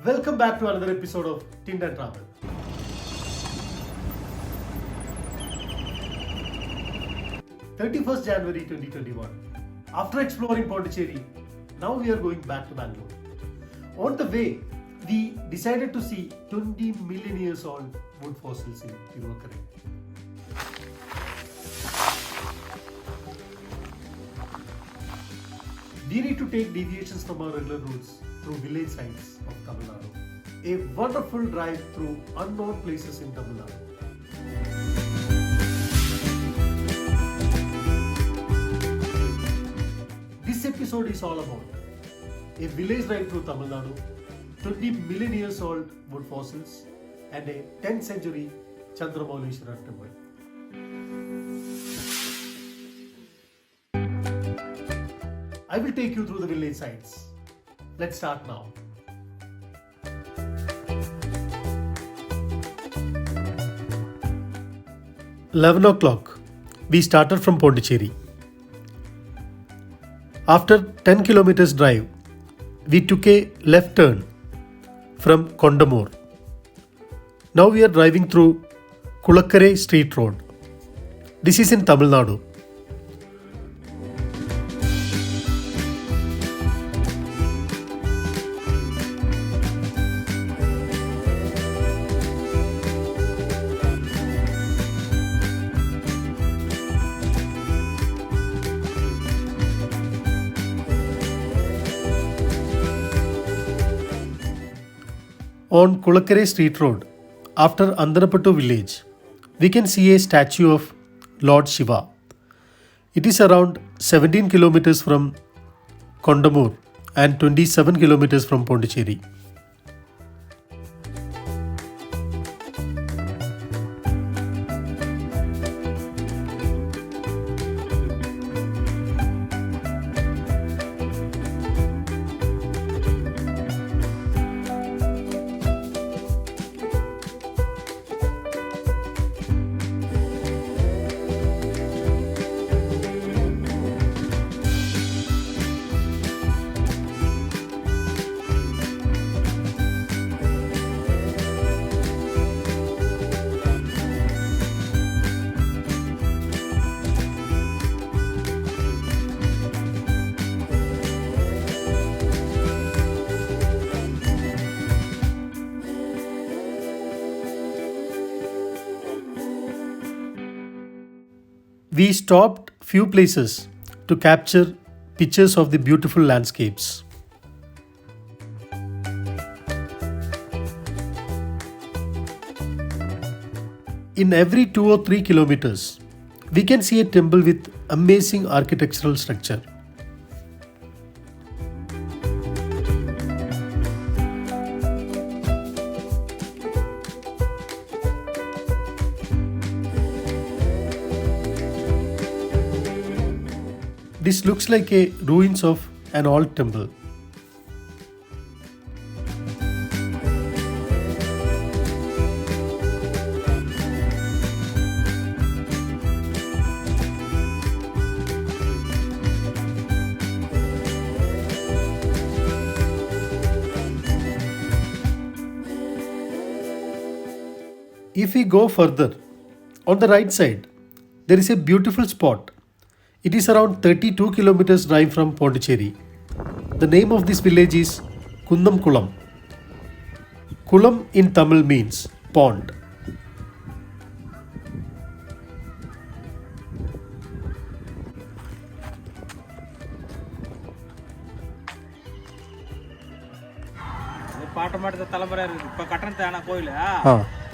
Welcome back to another episode of Tint and Travel. January 2021. After exploring Pondicherry, now we are going back to Bangalore. On the way, we decided to see 20 million years old wood fossils in Tiruvakkarai. We need to take deviations from our regular routes through village sites of Tamil Nadu. A wonderful drive through unknown places in Tamil Nadu. This episode is all about a village drive through Tamil Nadu, 20 million years old wood fossils, and a 10th century Chandramoulishwarar temple. I will take you through the village sites. Let's start now. $11 we started from Pondicherry. After 10 kilometers drive, we took a left turn from Kondamore. Now we are driving through Kulakkare Street Road. This is in Tamil Nadu. On Kulakkare Street Road, after Andanapattu village, we can see a statue of Lord Shiva. It is around 17 kilometers from Kondamore and 27 kilometers from Pondicherry. We stopped few places to capture pictures of the beautiful landscapes. In every 2 or 3 kilometers, we can see a temple with amazing architectural structure. This looks like a ruins of an old temple. If we go further, on the right side, there is a beautiful spot. It is around 32 kilometers drive from Pondicherry. The name of this village is Kundam Kulam. Kulam in Tamil means pond. பாட்ட மாட்டத தலைமுறை இருக்கு. இப்ப கட்டணம் தான கோயில்.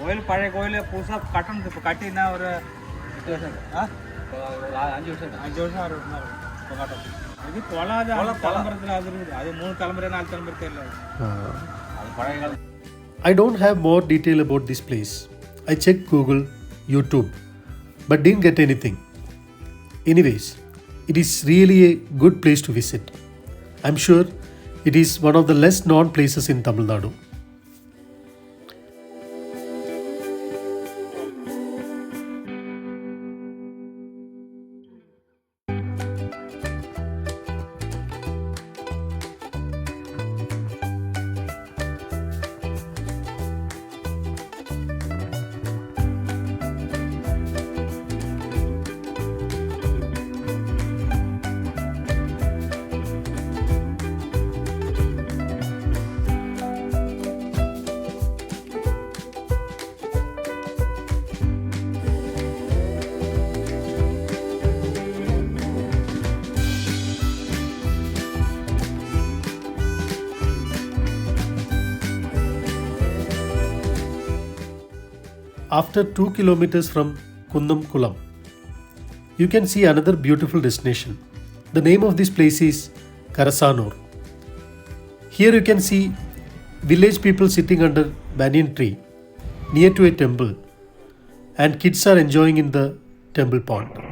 கோயில் பழைய கோயில் புதுசா கட்டணம் இப்ப கட்டினா ஒரு 8 வருஷம். 5 வருஷம் ஆறு இப்ப கட்டணம். இது தொலாத தலைமுறைல அது இருக்குது. அது 3 தலைமுறை 4 தலைமுறை தெரியல. அது பழைய காலம். I don't have more detail about this place. I checked Google, YouTube, but didn't get anything. Anyways, it is really a good place to visit. I'm sure it is one of the less known places in Tamil Nadu. after 2 kilometers from Kunnam Kulam, you can see another beautiful destination. The name of this place is Karasanur. Here you can see village people sitting under banyan tree near to a temple, and kids are enjoying in the temple pond.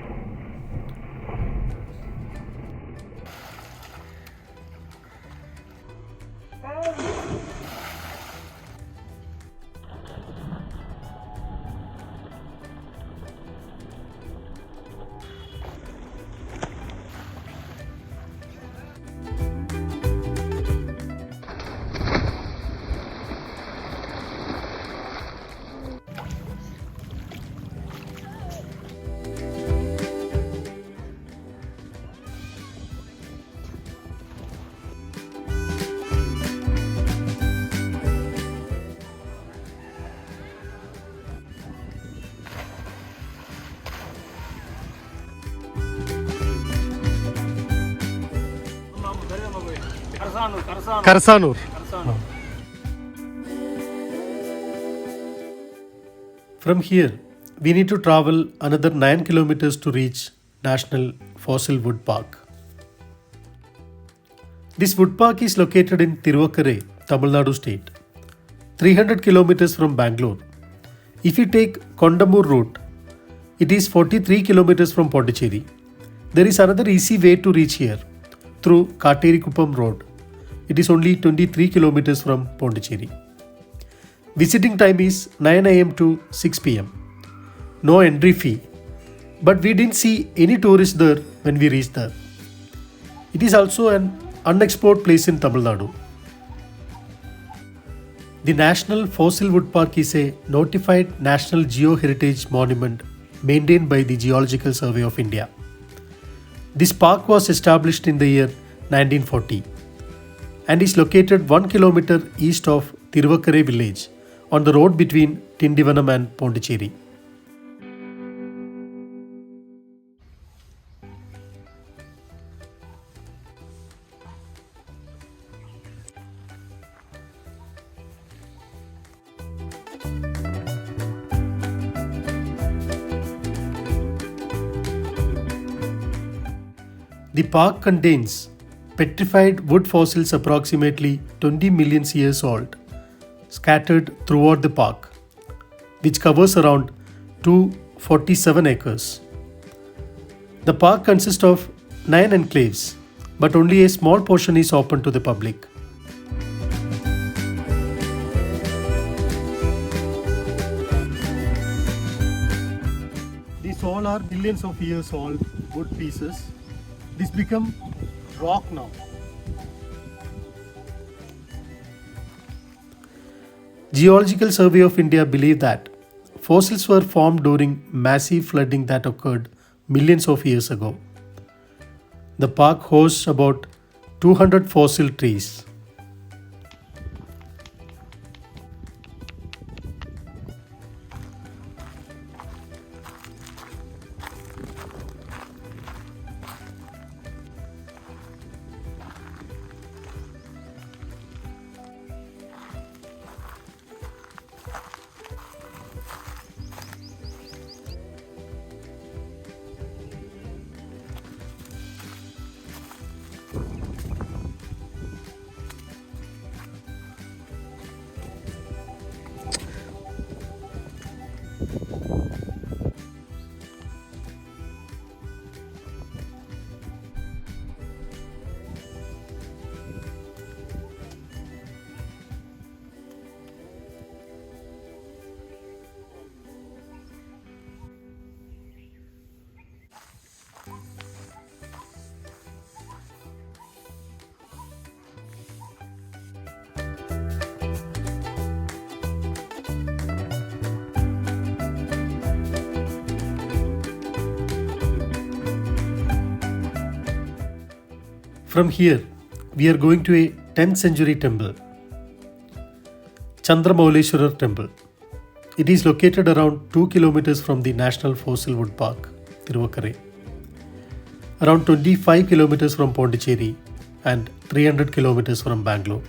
Karasanur. From here, we need to travel another 9 kilometers to reach National Fossil Wood Park. This wood park is located in Tiruvakkarai, Tamil Nadu state, 300 kilometers from Bangalore. If you take Kondamur route, it is 43 kilometers from Pondicherry. There is another easy way to reach here through Katerikuppam road. It is only 23 kilometers from Pondicherry. Visiting time is 9 am to 6 pm. No entry fee, but we didn't see any tourists there when we reached there. It is also an unexplored place in Tamil Nadu. The National Fossil Wood Park is a notified National Geo-Heritage Monument maintained by the Geological Survey of India. This park was established in the year 1940 and is located 1 kilometer east of Tiruvakkarai village on the road between Tindivanam and Pondicherry. The park contains petrified wood fossils approximately 20 million years old, scattered throughout the park, which covers around 247 acres. The park consists of 9 enclaves, but only a small portion is open to the public. These all are millions of years old wood pieces. This become rock now. Geological Survey of India believe that fossils were formed during massive flooding that occurred millions of years ago. The park hosts about 200 fossil trees. From here, we are going to a 10th century temple, Chandramauleshwarar Temple. It is located around 2 kilometers from the National Fossil Wood Park, Tiruvakkarai, around 25 kilometers from Pondicherry and 300 kilometers from Bangalore.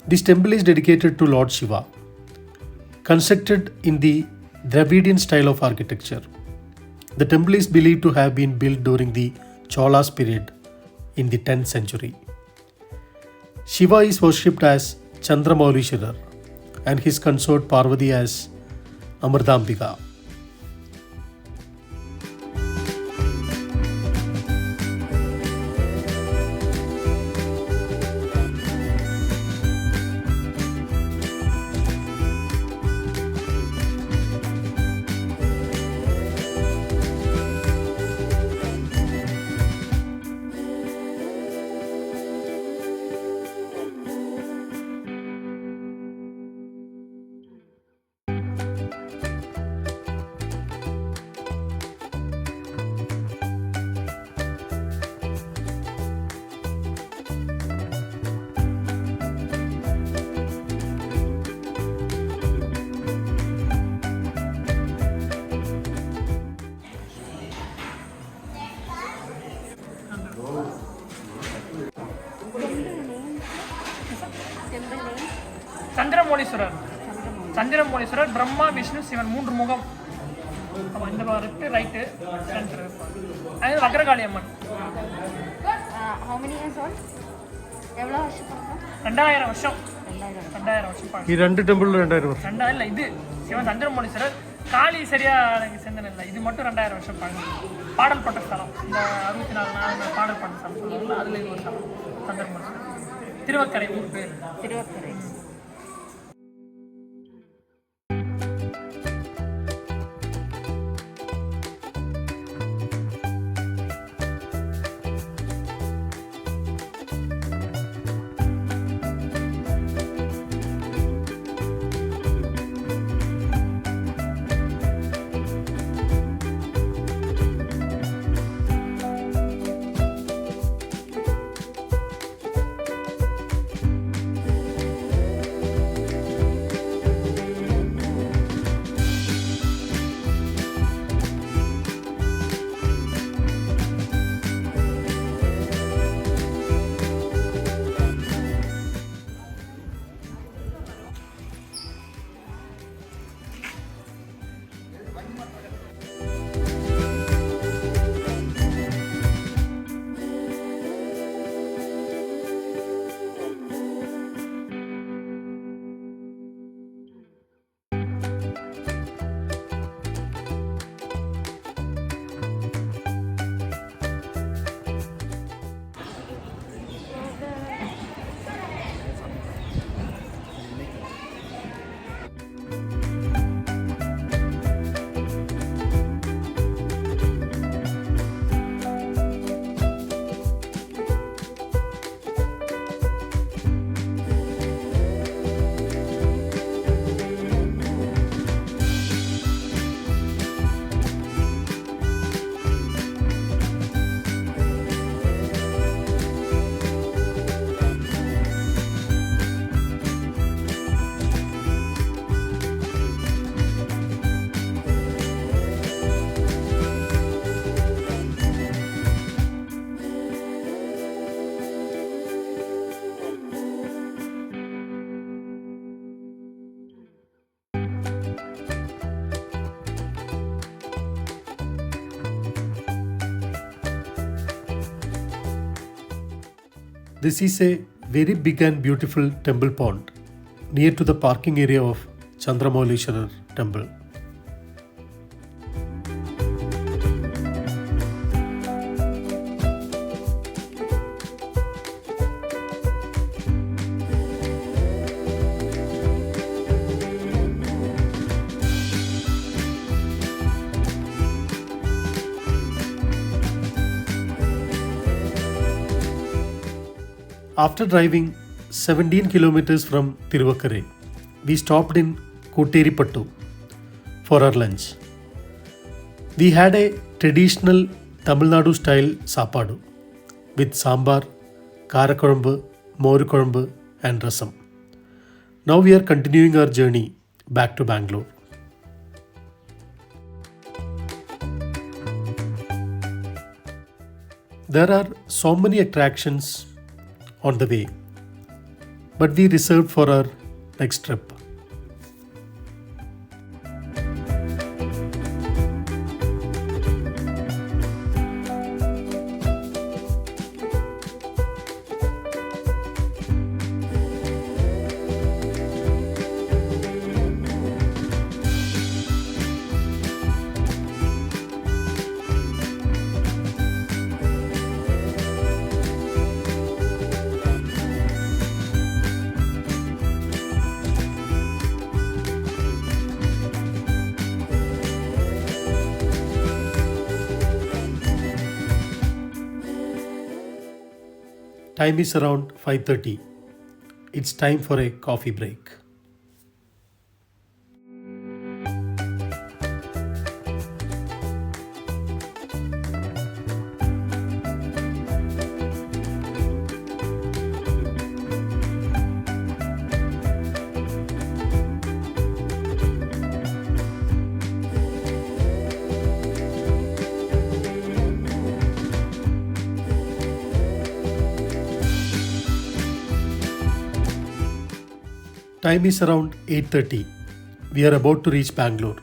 This temple is dedicated to Lord Shiva, constructed in the Dravidian style of architecture. The temple is believed to have been built during the Cholas period in the 10th century. Shiva is worshipped as Chandramaulishwarar and his consort Parvati as Amardambika. Chandramouleeswarar Brahma Vishnu Sivan 3 முகம். ஆமாம், இந்த left right centre. அது வக்ரகாளி அம்மன். How many years old? எவ்வளோ வருஷம் பழக்கம்? 2000 வருஷம். 2000 வருஷம் பழக்கம். ഈ രണ്ട് ടെമ്പിളിലും 2000 വർഷം. 2000 இல்லை, இது சிவன் சந்திரமௌலீஸ்வரர். காளி சரியா எனக்கு சேர்ந்தன இல்லை, இது மட்டும் 2000 வருஷம் பழக்கம். பாடல் பட்ட ஸ்தலம், இந்த 64 நாள் பாடல் பட்ட ஸ்தலம் சொல்லுவாங்க, அதில் இது ஒரு ஸ்தலம் சந்திரமௌலீஸ்வரர். திருவக்கரை ஊர் பேர். Thiruvakkarai. This is a very big and beautiful temple pond near to the parking area of Chandramaulishwarar temple. After driving 17 kilometers from Tiruvakkarai, we stopped in Kotteripattu for our lunch. We had a traditional Tamil Nadu style sapadu with sambar, karakurambu, moru kurambu and rasam. Now we are continuing our journey back to Bangalore. There are so many attractions on the way. but we reserved for our next trip. Time is around 5:30. It's time for a coffee break. Time is around 8:30. We are about to reach Bangalore.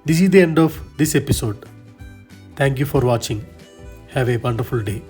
This is the end of this episode. Thank you for watching. Have a wonderful day.